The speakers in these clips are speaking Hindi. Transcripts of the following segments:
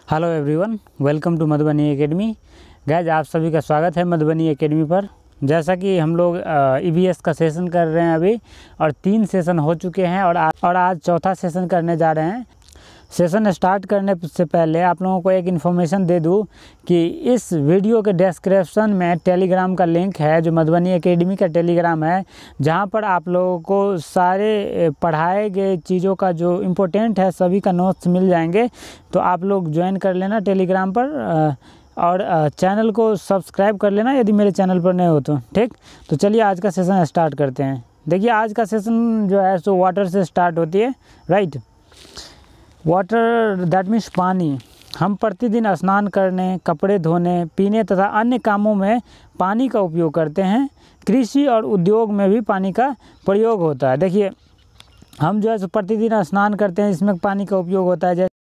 Hello everyone, welcome to Madhubani academy. Guys, आप सभी का स्वागत है मधुबनी एकेडमी पर। जैसा कि हम लोग ईवीएस का सेशन कर रहे हैं अभी, और 3 सेशन हो चुके हैं और आज चौथा सेशन करने जा रहे हैं। सेशन स्टार्ट करने से पहले आप लोगों को एक इन्फॉर्मेशन दे दूं कि इस वीडियो के डिस्क्रिप्शन में टेलीग्राम का लिंक है, जो मधुबनी एकेडमी का टेलीग्राम है, जहां पर आप लोगों को सारे पढ़ाए गए चीज़ों का जो इम्पोर्टेंट है सभी का नोट्स मिल जाएंगे। तो आप लोग ज्वाइन कर लेना टेलीग्राम पर और चैनल को सब्सक्राइब कर लेना यदि मेरे चैनल पर नए हो तो। ठीक, तो चलिए आज का सेशन स्टार्ट करते हैं। देखिए, आज का सेशन जो है सो वाटर से स्टार्ट होती है, राइट। वाटर दैट मीन्स पानी। हम प्रतिदिन स्नान करने, कपड़े धोने, पीने तथा अन्य कामों में पानी का उपयोग करते हैं। कृषि और उद्योग में भी पानी का प्रयोग होता है। देखिए, हम जो है प्रतिदिन स्नान करते हैं, इसमें पानी का उपयोग होता है। जैसे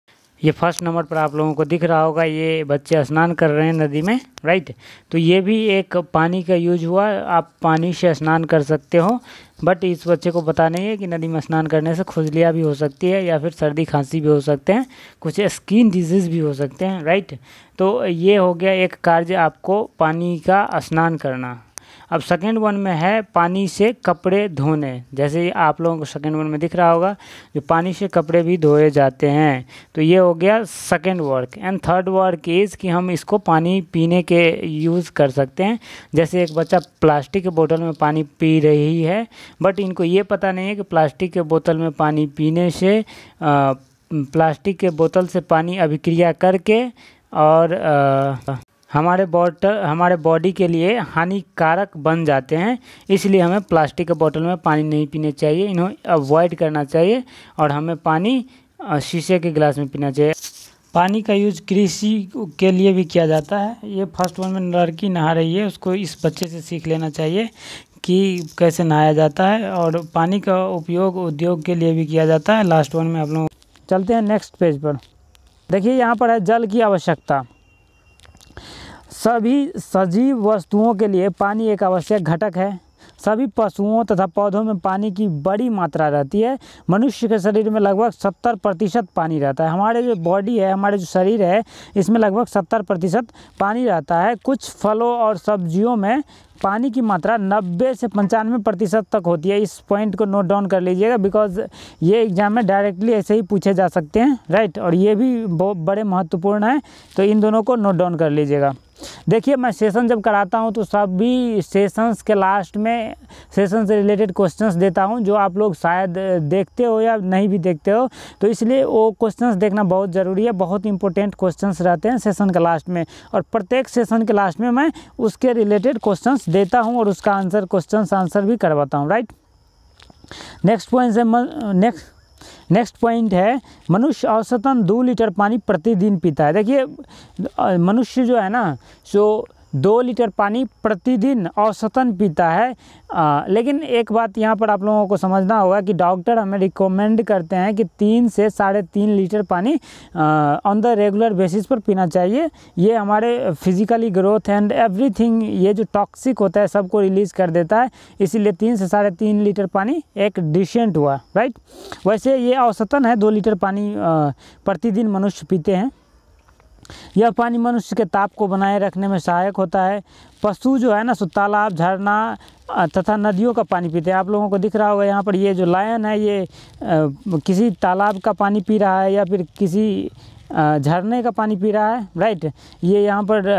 ये फर्स्ट नंबर पर आप लोगों को दिख रहा होगा, ये बच्चे स्नान कर रहे हैं नदी में, राइट। तो ये भी एक पानी का यूज हुआ। आप पानी से स्नान कर सकते हो, बट इस बच्चे को पता नहीं है कि नदी में स्नान करने से खुजलियाँ भी हो सकती है, या फिर सर्दी खांसी भी हो सकते हैं, कुछ स्किन डिजीज़ भी हो सकते हैं, राइट। तो ये हो गया एक कार्य, आपको पानी का स्नान करना। अब सेकेंड वन में है पानी से कपड़े धोने। जैसे आप लोगों को सेकेंड वन में दिख रहा होगा, जो पानी से कपड़े भी धोए जाते हैं। तो ये हो गया second work. And third work is कि हम इसको पानी पीने के यूज़ कर सकते हैं। जैसे एक बच्चा प्लास्टिक के बोतल में पानी पी रही है, बट इनको ये पता नहीं है कि प्लास्टिक के बोतल में पानी पीने से प्लास्टिक के बोतल से पानी अभिक्रिया करके और हमारे बॉडी के लिए हानिकारक बन जाते हैं। इसलिए हमें प्लास्टिक के बोतल में पानी नहीं पीने चाहिए, इन्हें अवॉइड करना चाहिए, और हमें पानी शीशे के गिलास में पीना चाहिए। पानी का यूज कृषि के लिए भी किया जाता है। ये फर्स्ट वन में लड़की नहा रही है, उसको इस बच्चे से सीख लेना चाहिए कि कैसे नहाया जाता है, और पानी का उपयोग उद्योग के लिए भी किया जाता है। लास्ट वन में आप लोग चलते हैं नेक्स्ट पेज पर। देखिए, यहाँ पर है जल की आवश्यकता। सभी सजीव वस्तुओं के लिए पानी एक आवश्यक घटक है। सभी पशुओं तथा पौधों में पानी की बड़ी मात्रा रहती है। मनुष्य के शरीर में लगभग 70% पानी रहता है। हमारे जो बॉडी है, हमारे जो शरीर है, इसमें लगभग 70% पानी रहता है। कुछ फलों और सब्जियों में पानी की मात्रा 90 से 95% तक होती है। इस पॉइंट को नोट डाउन कर लीजिएगा, बिकॉज ये एग्जाम में डायरेक्टली ऐसे ही पूछे जा सकते हैं, राइट। और ये भी बहुत बड़े महत्वपूर्ण है, तो इन दोनों को नोट डाउन कर लीजिएगा। देखिए, मैं सेशन जब कराता हूं तो सभी सेशंस के लास्ट में सेशन से रिलेटेड क्वेश्चंस देता हूं, जो आप लोग शायद देखते हो या नहीं भी देखते हो, तो इसलिए वो क्वेश्चंस देखना बहुत ज़रूरी है। बहुत इंपॉर्टेंट क्वेश्चंस रहते हैं सेशन के लास्ट में, और प्रत्येक सेशन के लास्ट में मैं उसके रिलेटेड क्वेश्चंस देता हूं और उसका आंसर भी करवाता हूं, राइट। नेक्स्ट पॉइंट है मनुष्य औसतन 2 लीटर पानी प्रतिदिन पीता है। देखिए, मनुष्य जो है ना, सो 2 लीटर पानी प्रतिदिन औसतन पीता है। लेकिन एक बात यहाँ पर आप लोगों को समझना होगा कि डॉक्टर हमें रिकमेंड करते हैं कि 3 से 3.5 लीटर पानी ऑन द रेगुलर बेसिस पर पीना चाहिए। ये हमारे फिजिकली ग्रोथ एंड एवरीथिंग, ये जो टॉक्सिक होता है सबको रिलीज़ कर देता है। इसीलिए 3 से 3.5 लीटर पानी एक डिसेंट हुआ, राइट। वैसे ये औसतन है, 2 लीटर पानी प्रतिदिन मनुष्य पीते हैं। यह पानी मनुष्य के ताप को बनाए रखने में सहायक होता है। पशु जो है ना, सो तालाब, झरना तथा नदियों का पानी पीते हैं। आप लोगों को दिख रहा होगा यहाँ पर, ये जो लायन है, ये किसी तालाब का पानी पी रहा है या फिर किसी झरने का पानी पी रहा है, राइट। ये यहाँ पर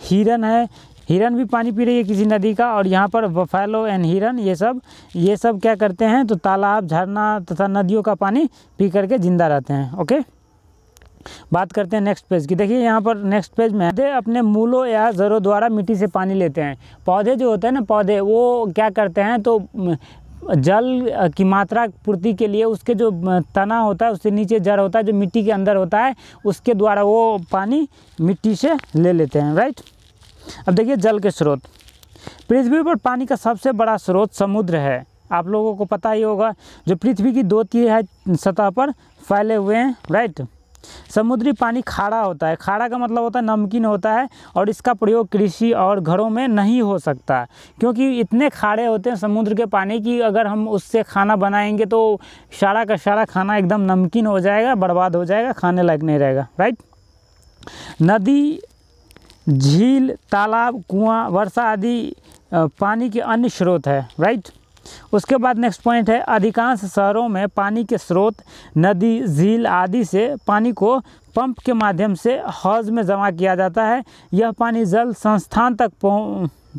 हिरन है, हिरन भी पानी पी रही है किसी नदी का। और यहाँ पर बफेलो एंड हिरन, ये सब क्या करते हैं, तो तालाब, झरना तथा नदियों का पानी पी करके जिंदा रहते हैं। ओके, बात करते हैं नेक्स्ट पेज की। देखिए, यहाँ पर नेक्स्ट पेज में पौधे अपने मूलों या जड़ों द्वारा मिट्टी से पानी लेते हैं। पौधे जो होते हैं ना, पौधे वो क्या करते हैं, तो जल की मात्रा पूर्ति के लिए उसके जो तना होता है, उससे नीचे जड़ होता है, जो मिट्टी के अंदर होता है, उसके द्वारा वो पानी मिट्टी से ले लेते हैं, राइट। अब देखिए, जल के स्रोत। पृथ्वी पर पानी का सबसे बड़ा स्रोत समुद्र है। आप लोगों को पता ही होगा, जो पृथ्वी की 2/3 सतह पर फैले हुए हैं, राइट। समुद्री पानी खारा होता है। खारा का मतलब होता है नमकीन होता है, और इसका प्रयोग कृषि और घरों में नहीं हो सकता, क्योंकि इतने खारे होते हैं समुद्र के पानी की। अगर हम उससे खाना बनाएंगे तो सारा का सारा खाना एकदम नमकीन हो जाएगा, बर्बाद हो जाएगा, खाने लायक नहीं रहेगा, राइट। नदी, झील, तालाब, कुआं, वर्षा आदि पानी के अन्य स्रोत है, राइट। उसके बाद नेक्स्ट पॉइंट है, अधिकांश शहरों में पानी के स्रोत नदी, झील आदि से पानी को पंप के माध्यम से हौज में जमा किया जाता है। यह पानी जल संस्थान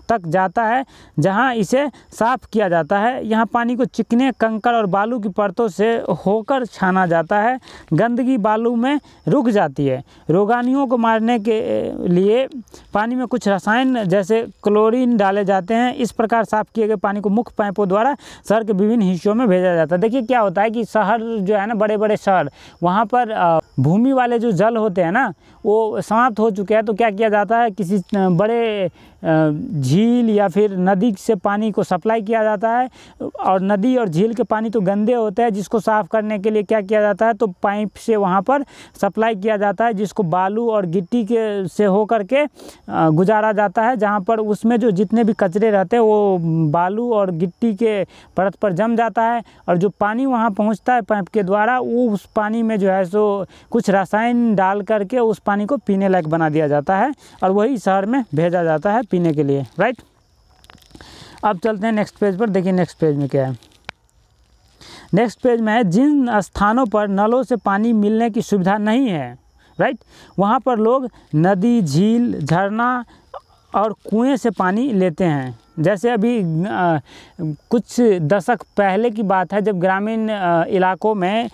तक जाता है जहां इसे साफ किया जाता है। यहाँ पानी को चिकने कंकड़ और बालू की परतों से होकर छाना जाता है। गंदगी बालू में रुक जाती है। रोगाणुओं को मारने के लिए पानी में कुछ रसायन जैसे क्लोरीन डाले जाते हैं। इस प्रकार साफ किए गए पानी को मुख्य पाइपों द्वारा शहर के विभिन्न हिस्सों में भेजा जाता है। देखिए क्या होता है कि शहर जो है ना, बड़े बड़े शहर, वहाँ पर भूमि वाले जो जल होते हैं ना, वो समाप्त हो चुके हैं। तो क्या किया जाता है, किसी बड़े झील या फिर नदी से पानी को सप्लाई किया जाता है। और नदी और झील के पानी तो गंदे होते हैं, जिसको साफ़ करने के लिए क्या किया जाता है, तो पाइप से वहाँ पर सप्लाई किया जाता है, जिसको बालू और गिट्टी के से होकर के गुजारा जाता है। जहाँ पर उसमें जो जितने भी कचरे रहते हैं वो बालू और गिट्टी के परत पर जम जाता है, और जो पानी वहाँ पहुँचता है पाइप के द्वारा, वो उस पानी में जो है सो कुछ रसायन डाल करके उस पानी को पीने लायक बना दिया जाता है, और वही शहर में भेजा जाता है पीने के लिए, राइट। अब चलते हैं नेक्स्ट पेज पर। देखिए नेक्स्ट पेज में क्या है। नेक्स्ट पेज में है, जिन स्थानों पर नलों से पानी मिलने की सुविधा नहीं है, राइट, वहाँ पर लोग नदी, झील, झरना और कुएं से पानी लेते हैं। जैसे अभी कुछ दशक पहले की बात है, जब ग्रामीण इलाकों में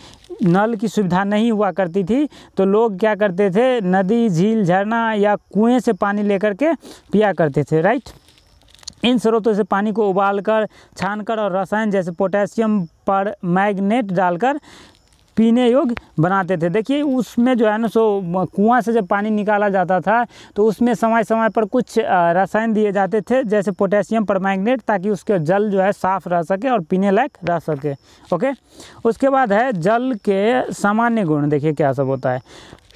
नल की सुविधा नहीं हुआ करती थी, तो लोग क्या करते थे, नदी, झील, झरना या कुएं से पानी लेकर के पिया करते थे, राइट। इन स्रोतों से पानी को उबालकर, छानकर और रसायन जैसे पोटेशियम पर मैग्नेट डालकर पीने योग्य बनाते थे। देखिए उसमें जो है ना सो कुआं से जब पानी निकाला जाता था, तो उसमें समय समय पर कुछ रसायन दिए जाते थे जैसे पोटेशियम परमैंगनेट, ताकि उसके जल जो है साफ़ रह सके और पीने लायक रह सके, ओके। उसके बाद है जल के सामान्य गुण। देखिए क्या सब होता है।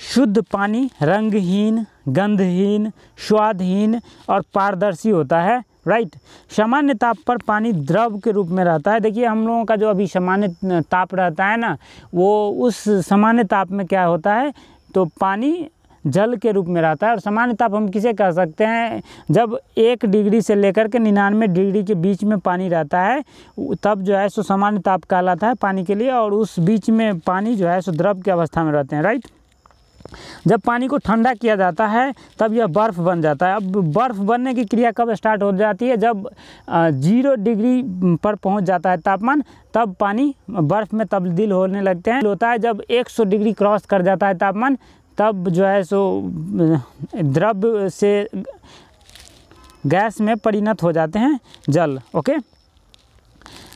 शुद्ध पानी रंगहीन, गंधहीन, स्वादहीन और पारदर्शी होता है, राइट। सामान्य ताप पर पानी द्रव के रूप में रहता है। देखिए हम लोगों का जो अभी सामान्य ताप रहता है ना, वो उस सामान्य ताप में क्या होता है, तो पानी जल के रूप में रहता है। और सामान्य ताप हम किसे कह सकते हैं, जब 1 डिग्री से लेकर के 99 डिग्री के बीच में पानी रहता है, तब जो है सो सामान्य ताप कहलाता है पानी के लिए। और उस बीच में पानी जो है सो द्रव की अवस्था में रहते हैं, राइट। जब पानी को ठंडा किया जाता है तब यह बर्फ़ बन जाता है। अब बर्फ़ बनने की क्रिया कब स्टार्ट हो जाती है, जब 0 डिग्री पर पहुंच जाता है तापमान, तब पानी बर्फ़ में तब्दील होने लगते हैं। होता है जब 100 डिग्री क्रॉस कर जाता है तापमान, तब जो है सो द्रव से गैस में परिणत हो जाते हैं जल, ओके।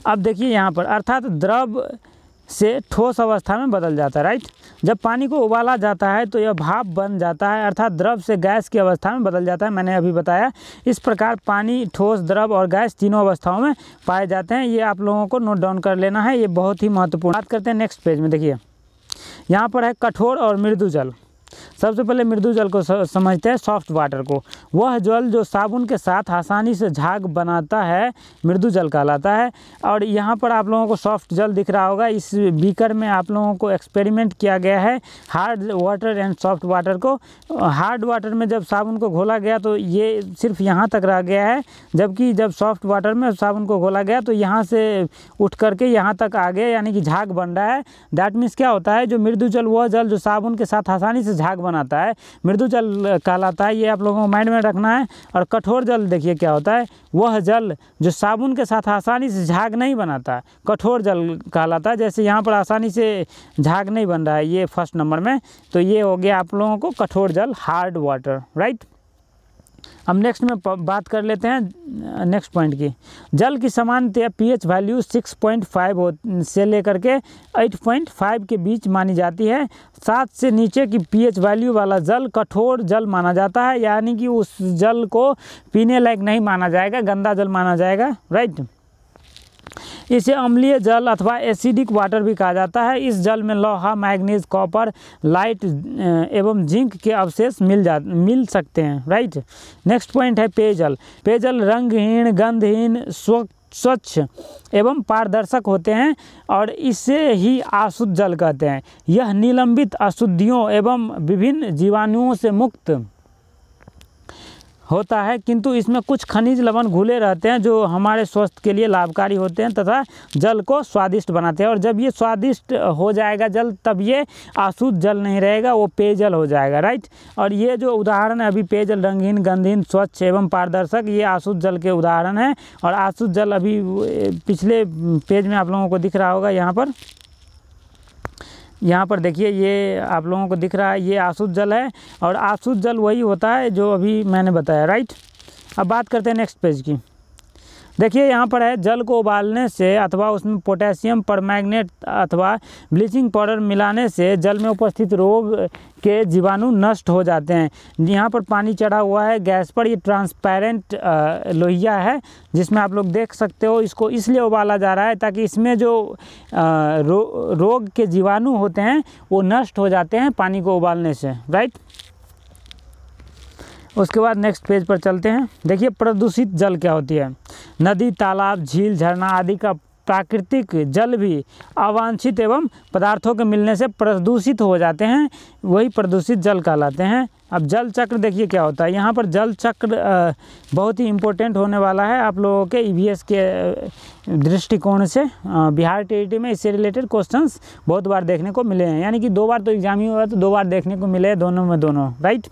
अब देखिए यहाँ पर, अर्थात द्रव से ठोस अवस्था में बदल जाता है, राइट। जब पानी को उबाला जाता है तो यह भाप बन जाता है, अर्थात द्रव से गैस की अवस्था में बदल जाता है। मैंने अभी बताया। इस प्रकार पानी ठोस, द्रव और गैस तीनों अवस्थाओं में पाए जाते हैं। ये आप लोगों को नोट डाउन कर लेना है, ये बहुत ही महत्वपूर्ण। बात करते हैं नेक्स्ट पेज में। देखिए यहाँ पर है कठोर और मृदु जल। सबसे पहले मृदु जल को समझते हैं, सॉफ्ट वाटर को। वह जल जो साबुन के साथ आसानी से झाग बनाता है, मृदु जल कहलाता है। और यहाँ पर आप लोगों को सॉफ्ट जल दिख रहा होगा। इस बीकर में आप लोगों को एक्सपेरिमेंट किया गया है hard water and soft water को। हार्ड वाटर में जब साबुन को घोला गया तो ये सिर्फ यहाँ तक रह गया है, जबकि जब सॉफ्ट वाटर में साबुन को घोला गया तो यहाँ से उठ करके यहाँ तक आ गया, यानी कि झाग बन रहा है। दैट मीन्स क्या होता है, जो मृदु जल वह जल जो साबुन के साथ आसानी से झाग बनाता है, मृदु जल कहलाता है। ये आप लोगों को माइंड में रखना है। और कठोर जल देखिए क्या होता है, वह जल जो साबुन के साथ आसानी से झाग नहीं बनाता, कठोर जल कहलाता है। जैसे यहाँ पर आसानी से झाग नहीं बन रहा है ये फर्स्ट नंबर में, तो ये हो गया आप लोगों को कठोर जल, हार्ड वाटर, राइट। हम नेक्स्ट में बात कर लेते हैं नेक्स्ट पॉइंट की। जल की सामान्यतः पीएच वैल्यू 6.5 से लेकर के 8.5 के बीच मानी जाती है। 7 से नीचे की पीएच वैल्यू वाला जल कठोर जल माना जाता है, यानी कि उस जल को पीने लायक नहीं माना जाएगा, गंदा जल माना जाएगा, राइट। इसे अम्लीय जल अथवा एसिडिक वाटर भी कहा जाता है। इस जल में लोहा, मैग्नीज, कॉपर, लाइट एवं जिंक के अवशेष मिल सकते हैं, राइट। नेक्स्ट पॉइंट है पेयजल। पेयजल रंगहीन, गंधहीन, स्वच्छ एवं पारदर्शक होते हैं और इसे ही अशुद्ध जल कहते हैं। यह निलंबित अशुद्धियों एवं विभिन्न जीवाणुओं से मुक्त होता है, किंतु इसमें कुछ खनिज लवण घुले रहते हैं जो हमारे स्वास्थ्य के लिए लाभकारी होते हैं तथा जल को स्वादिष्ट बनाते हैं। और जब ये स्वादिष्ट हो जाएगा जल, तब ये अशुद्ध जल नहीं रहेगा, वो पेयजल हो जाएगा, राइट। और ये जो उदाहरण है अभी पेयजल रंगीन, गंधहीन, स्वच्छ एवं पारदर्शक, ये अशुद्ध जल के उदाहरण हैं। और अशुद्ध जल अभी पिछले पेज में आप लोगों को दिख रहा होगा, यहाँ पर देखिए, ये आप लोगों को दिख रहा है, ये अशुद्ध जल है। और अशुद्ध जल वही होता है जो अभी मैंने बताया, राइट। अब बात करते हैं नेक्स्ट पेज की। देखिए यहाँ पर है, जल को उबालने से अथवा उसमें पोटेशियम परमैंगनेट अथवा ब्लीचिंग पाउडर मिलाने से जल में उपस्थित रोग के जीवाणु नष्ट हो जाते हैं। यहाँ पर पानी चढ़ा हुआ है गैस पर, ये ट्रांसपेरेंट लोहिया है जिसमें आप लोग देख सकते हो। इसको इसलिए उबाला जा रहा है ताकि इसमें जो रोग के जीवाणु होते हैं वो नष्ट हो जाते हैं पानी को उबालने से, राइट। उसके बाद नेक्स्ट पेज पर चलते हैं। देखिए प्रदूषित जल क्या होती है। नदी, तालाब, झील, झरना आदि का प्राकृतिक जल भी अवांछित एवं पदार्थों के मिलने से प्रदूषित हो जाते हैं, वही प्रदूषित जल कहलाते हैं। अब जल चक्र देखिए क्या होता है। यहाँ पर जल चक्र बहुत ही इम्पोर्टेंट होने वाला है आप लोगों के ईवीएस के दृष्टिकोण से। बिहार टीईटी में इससे रिलेटेड क्वेश्चंस बहुत बार देखने को मिले हैं, यानी कि 2 बार तो एग्जाम ही हुआ तो 2 बार देखने को मिले दोनों में दोनों, राइट।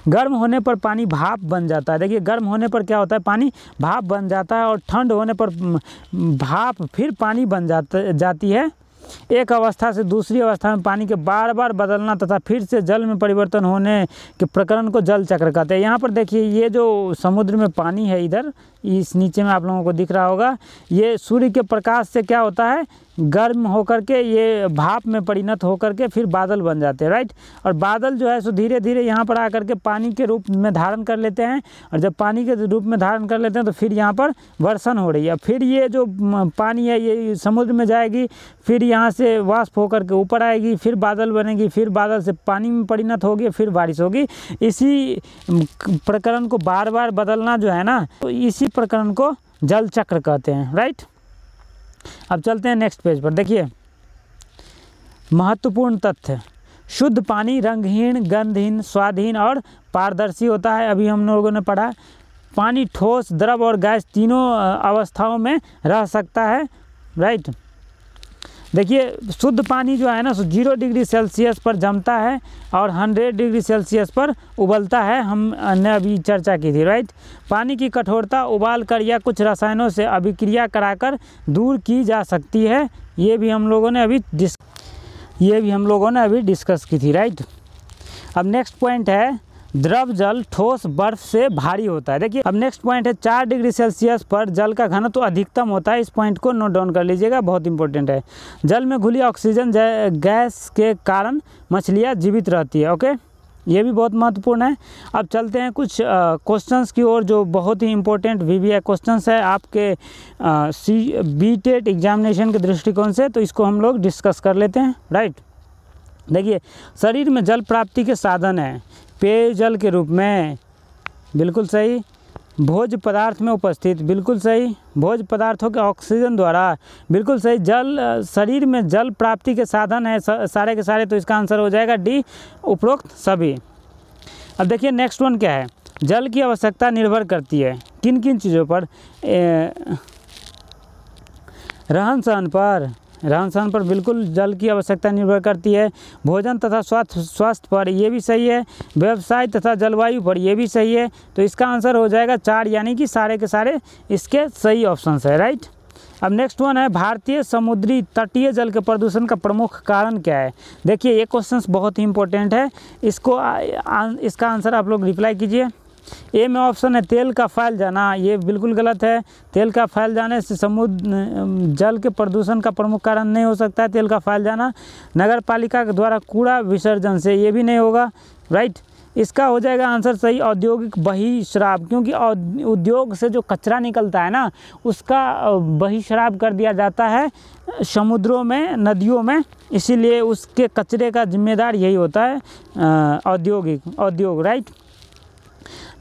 गर्म होने पर पानी भाप बन जाता है। देखिए गर्म होने पर क्या होता है, पानी भाप बन जाता है और ठंड होने पर भाप फिर पानी बन जाती है। एक अवस्था से दूसरी अवस्था में पानी के बार बार बदलना तथा फिर से जल में परिवर्तन होने के प्रकरण को जल चक्र कहते हैं। यहाँ पर देखिए ये जो समुद्र में पानी है, इधर इस नीचे में आप लोगों को दिख रहा होगा, ये सूर्य के प्रकाश से क्या होता है, गर्म होकर के ये भाप में परिणत होकर के फिर बादल बन जाते हैं, राइट। और बादल जो है सो धीरे धीरे यहाँ पर आकर के पानी के रूप में धारण कर लेते हैं। और जब पानी के रूप में धारण कर लेते हैं तो फिर यहाँ पर वर्षण हो रही है। फिर ये जो पानी है ये समुद्र में जाएगी, फिर यहाँ से वाष्प होकर के ऊपर आएगी, फिर बादल बनेगी, फिर बादल से पानी में परिणत होगी, फिर बारिश होगी। इसी प्रकरण को बार बार बदलना जो है ना, तो इसी प्रकरण को जल चक्र कहते हैं, राइट। अब चलते हैं नेक्स्ट पेज पर। देखिए महत्वपूर्ण तथ्य, शुद्ध पानी रंगहीन, गंधहीन, स्वादहीन और पारदर्शी होता है। अभी हम लोगों ने पढ़ा पानी ठोस, द्रव और गैस तीनों अवस्थाओं में रह सकता है, राइट। देखिए शुद्ध पानी जो है ना 0 डिग्री सेल्सियस पर जमता है और 100 डिग्री सेल्सियस पर उबलता है, हमने अभी चर्चा की थी, राइट। पानी की कठोरता उबाल कर या कुछ रसायनों से अभिक्रिया कराकर दूर की जा सकती है, ये भी हम लोगों ने अभी डिस्कस की थी, राइट। अब नेक्स्ट पॉइंट है, द्रव जल ठोस बर्फ से भारी होता है। देखिए अब नेक्स्ट पॉइंट है, 4 डिग्री सेल्सियस पर जल का घनत्व तो अधिकतम होता है। इस पॉइंट को नोट डाउन कर लीजिएगा, बहुत इंपॉर्टेंट है। जल में घुली ऑक्सीजन गैस के कारण मछलियाँ जीवित रहती है, ओके, ये भी बहुत महत्वपूर्ण है। अब चलते हैं कुछ क्वेश्चंस की ओर जो बहुत ही इंपॉर्टेंट VVI क्वेश्चंस है आपके BTET एग्जामिनेशन के दृष्टिकोण से, तो इसको हम लोग डिस्कस कर लेते हैं, राइट। देखिए शरीर में जल प्राप्ति के साधन है, पेयजल के रूप में, बिल्कुल सही। भोज्य पदार्थ में उपस्थित, बिल्कुल सही। भोज्य पदार्थों के ऑक्सीजन द्वारा, बिल्कुल सही। जल शरीर में जल प्राप्ति के साधन है सारे के सारे, तो इसका आंसर हो जाएगा D, उपरोक्त सभी। अब देखिए नेक्स्ट वन क्या है, जल की आवश्यकता निर्भर करती है किन किन चीज़ों पर, रहन सहन पर बिल्कुल जल की आवश्यकता निर्भर करती है। भोजन तथा स्वास्थ्य पर, ये भी सही है। व्यवसाय तथा जलवायु पर, ये भी सही है। तो इसका आंसर हो जाएगा 4, यानी कि सारे के सारे इसके सही ऑप्शंस है, राइट। अब नेक्स्ट वन है, भारतीय समुद्री तटीय जल के प्रदूषण का प्रमुख कारण क्या है। देखिए ये क्वेश्चन बहुत ही इंपॉर्टेंट है, इसका आंसर आप लोग रिप्लाई कीजिए। ए में ऑप्शन है तेल का फैल जाना, ये बिल्कुल गलत है। तेल का फैल जाने से समुद्र जल के प्रदूषण का प्रमुख कारण नहीं हो सकता है तेल का फैल जाना। नगर पालिका के द्वारा कूड़ा विसर्जन से, ये भी नहीं होगा, राइट। इसका हो जाएगा आंसर सही, औद्योगिक बहिर्शराब, क्योंकि उद्योग से जो कचरा निकलता है ना उसका बहिर्शराब कर दिया जाता है समुद्रों में, नदियों में, इसीलिए उसके कचरे का जिम्मेदार यही होता है उद्योग, राइट।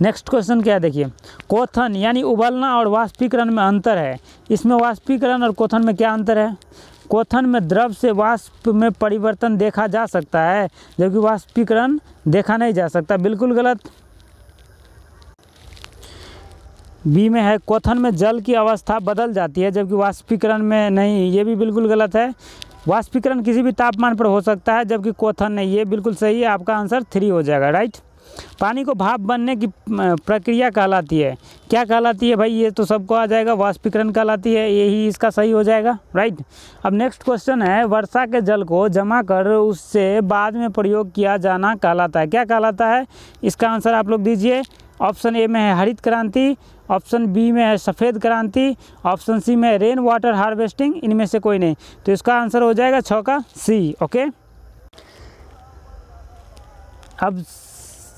नेक्स्ट क्वेश्चन क्या है देखिए, क्वथन यानी उबलना और वाष्पीकरण में अंतर है। इसमें वाष्पीकरण और क्वथन में क्या अंतर है? क्वथन में द्रव से वाष्प में परिवर्तन देखा जा सकता है, जबकि वाष्पीकरण देखा नहीं जा सकता। बिल्कुल गलत। बी में है, क्वथन में जल की अवस्था बदल जाती है जबकि वाष्पीकरण में नहीं। ये भी बिल्कुल गलत है। वाष्पीकरण किसी भी तापमान पर हो सकता है जबकि क्वथन नहीं। ये बिल्कुल सही है, आपका आंसर 3 हो जाएगा, राइट। पानी को भाप बनने की प्रक्रिया कहलाती है, क्या कहलाती है भाई? ये तो सबको आ जाएगा, वाष्पीकरण कहलाती है, यही इसका सही हो जाएगा, राइट। अब नेक्स्ट क्वेश्चन है, वर्षा के जल को जमा कर उससे बाद में प्रयोग किया जाना कहलाता है, क्या कहलाता है? इसका आंसर आप लोग दीजिए। ऑप्शन ए में है हरित क्रांति, ऑप्शन बी में है सफ़ेद क्रांति, ऑप्शन सी में रेन वाटर हार्वेस्टिंग, इनमें से कोई नहीं। तो इसका आंसर हो जाएगा 6 का सी, ओके। अब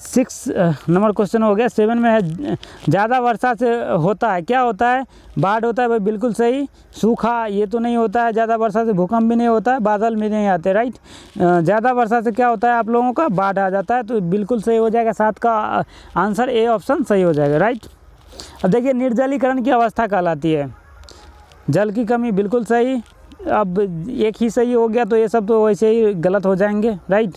6 नंबर क्वेश्चन हो गया। 7 में है, ज़्यादा वर्षा से होता है, क्या होता है? बाढ़ होता है भाई, बिल्कुल सही। सूखा ये तो नहीं होता है, ज़्यादा वर्षा से भूकंप भी नहीं होता है, बादल भी नहीं आते, राइट। ज़्यादा वर्षा से क्या होता है आप लोगों का? बाढ़ आ जाता है, तो बिल्कुल सही हो जाएगा। 7 का आंसर ए ऑप्शन सही हो जाएगा, राइट। अब देखिए, निर्जलीकरण की अवस्था कहलाती है, जल की कमी, बिल्कुल सही। अब एक ही सही हो गया, तो ये सब तो वैसे ही गलत हो जाएंगे, राइट।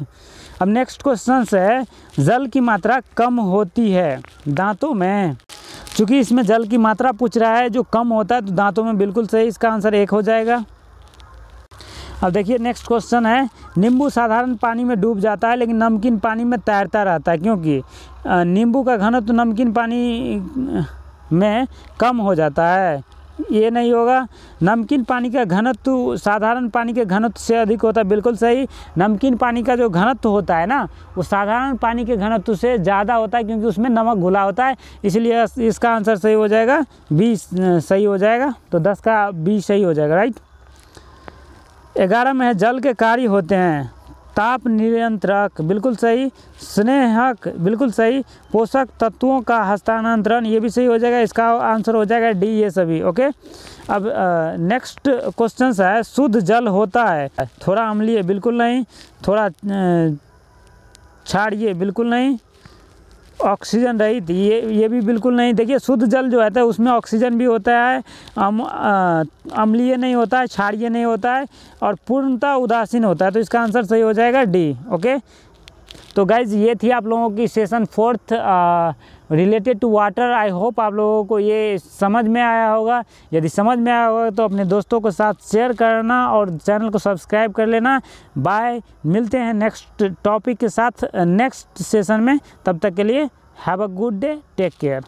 अब नेक्स्ट क्वेश्चन है, जल की मात्रा कम होती है दांतों में। चूँकि इसमें जल की मात्रा पूछ रहा है जो कम होता है, तो दांतों में, बिल्कुल सही। इसका आंसर 1 हो जाएगा। अब देखिए नेक्स्ट क्वेश्चन है, नींबू साधारण पानी में डूब जाता है लेकिन नमकीन पानी में तैरता रहता है, क्योंकि नींबू का घनत्व तो नमकीन पानी में कम हो जाता है। ये नहीं होगा। नमकीन पानी का घनत्व साधारण पानी के घनत्व से अधिक होता है, बिल्कुल सही। नमकीन पानी का जो घनत्व होता है ना, वो साधारण पानी के घनत्व से ज़्यादा होता है, क्योंकि उसमें नमक घुला होता है, इसलिए इसका आंसर सही हो जाएगा, बी सही हो जाएगा। तो 10 का बी सही हो जाएगा, राइट। 11 में है, जल के कार्य होते हैं, ताप नियंत्रक, बिल्कुल सही। स्नेहक, बिल्कुल सही। पोषक तत्वों का हस्तांतरण, ये भी सही हो जाएगा। इसका आंसर हो जाएगा डी, ये सभी, ओके। अब नेक्स्ट क्वेश्चन है, शुद्ध जल होता है थोड़ा अम्लीय, बिल्कुल नहीं। थोड़ा क्षारीय, बिल्कुल नहीं। ऑक्सीजन रहित, ये भी बिल्कुल नहीं। देखिए, शुद्ध जल जो है उसमें ऑक्सीजन भी होता है, अम्लीय नहीं होता है, क्षारीय नहीं होता है, और पूर्णतः उदासीन होता है। तो इसका आंसर सही हो जाएगा डी, ओके। तो गाइज, ये थी आप लोगों की session 4 related to water. I hope आप लोगों को ये समझ में आया होगा। यदि समझ में आया होगा तो अपने दोस्तों के साथ शेयर करना और चैनल को सब्सक्राइब कर लेना। बाय, मिलते हैं नेक्स्ट टॉपिक के साथ नेक्स्ट सेशन में। तब तक के लिए have a good day, take care.